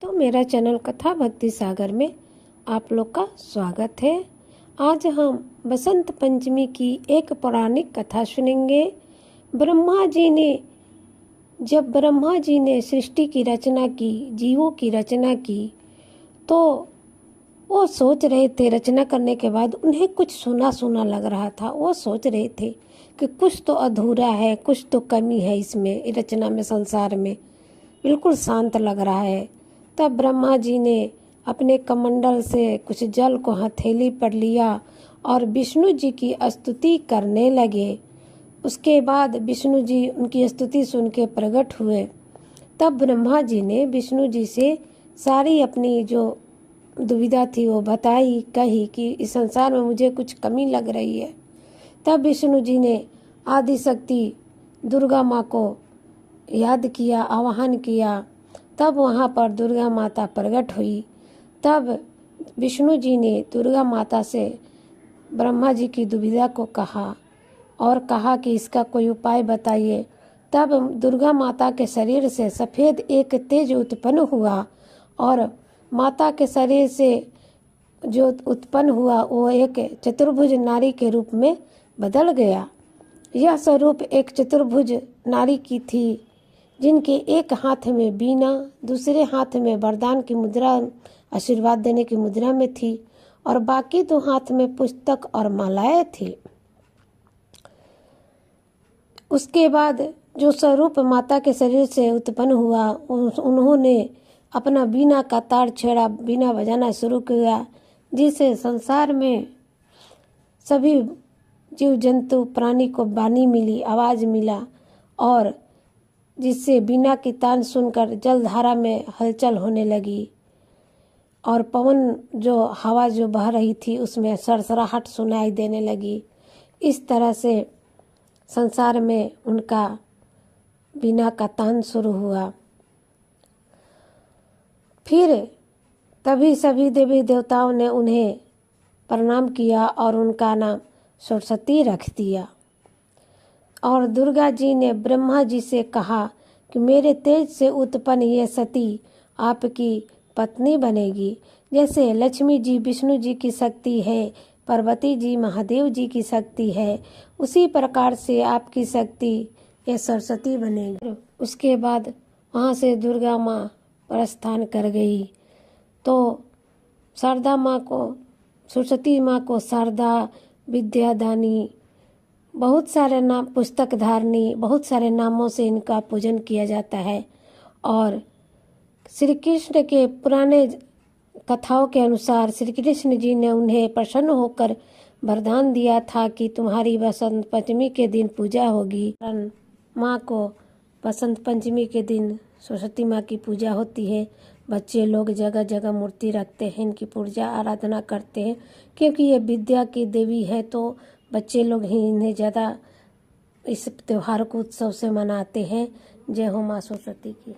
तो मेरा चैनल कथा भक्ति सागर में आप लोग का स्वागत है। आज हम बसंत पंचमी की एक पौराणिक कथा सुनेंगे। जब ब्रह्मा जी ने सृष्टि की रचना की, जीवों की रचना की, तो वो सोच रहे थे, रचना करने के बाद उन्हें कुछ सूना सूना लग रहा था। वो सोच रहे थे कि कुछ तो अधूरा है, कुछ तो कमी है इसमें, रचना में, संसार में बिल्कुल शांत लग रहा है। तब ब्रह्मा जी ने अपने कमंडल से कुछ जल को हथेली पर लिया और विष्णु जी की स्तुति करने लगे। उसके बाद विष्णु जी उनकी स्तुति सुन के प्रकट हुए। तब ब्रह्मा जी ने विष्णु जी से सारी अपनी जो दुविधा थी वो बताई, कही कि इस संसार में मुझे कुछ कमी लग रही है। तब विष्णु जी ने आदि शक्ति दुर्गा माँ को याद किया, आवाहन किया। तब वहाँ पर दुर्गा माता प्रकट हुई। तब विष्णु जी ने दुर्गा माता से ब्रह्मा जी की दुविधा को कहा और कहा कि इसका कोई उपाय बताइए। तब दुर्गा माता के शरीर से सफ़ेद एक तेज उत्पन्न हुआ और माता के शरीर से जो उत्पन्न हुआ वो एक चतुर्भुज नारी के रूप में बदल गया। यह स्वरूप एक चतुर्भुज नारी की थी, जिनके एक हाथ में बीना, दूसरे हाथ में वरदान की मुद्रा, आशीर्वाद देने की मुद्रा में थी, और बाकी दो हाथ में पुस्तक और मालाएं थी। उसके बाद जो स्वरूप माता के शरीर से उत्पन्न हुआ, उन्होंने अपना बीना का तार छेड़ा, बीना बजाना शुरू किया, जिससे संसार में सभी जीव जंतु प्राणी को वाणी मिली, आवाज़ मिला, और जिससे बीना की तान सुनकर जलधारा में हलचल होने लगी और पवन जो हवा जो बह रही थी उसमें सरसराहट सुनाई देने लगी। इस तरह से संसार में उनका बीना का तान शुरू हुआ। फिर तभी सभी देवी देवताओं ने उन्हें प्रणाम किया और उनका नाम सरस्वती रख दिया। और दुर्गा जी ने ब्रह्मा जी से कहा कि मेरे तेज से उत्पन्न ये सती आपकी पत्नी बनेगी। जैसे लक्ष्मी जी विष्णु जी की शक्ति है, पार्वती जी महादेव जी की शक्ति है, उसी प्रकार से आपकी शक्ति ये सरस्वती बनेगी। उसके बाद वहाँ से दुर्गा माँ प्रस्थान कर गई। तो शारदा माँ को, सरस्वती माँ को शारदा, विद्यादानी, बहुत सारे नाम, पुस्तक धारणी, बहुत सारे नामों से इनका पूजन किया जाता है। और श्री कृष्ण के पुराने कथाओं के अनुसार श्री कृष्ण जी ने उन्हें प्रसन्न होकर वरदान दिया था कि तुम्हारी बसंत पंचमी के दिन पूजा होगी। माँ को बसंत पंचमी के दिन सरस्वती माँ की पूजा होती है। बच्चे लोग जगह जगह मूर्ति रखते हैं, इनकी पूजा आराधना करते हैं, क्योंकि ये विद्या की देवी है। तो बच्चे लोग ही इन्हें ज़्यादा इस त्यौहार को उत्सव से मनाते हैं। जय हो माँ सरस्वती की।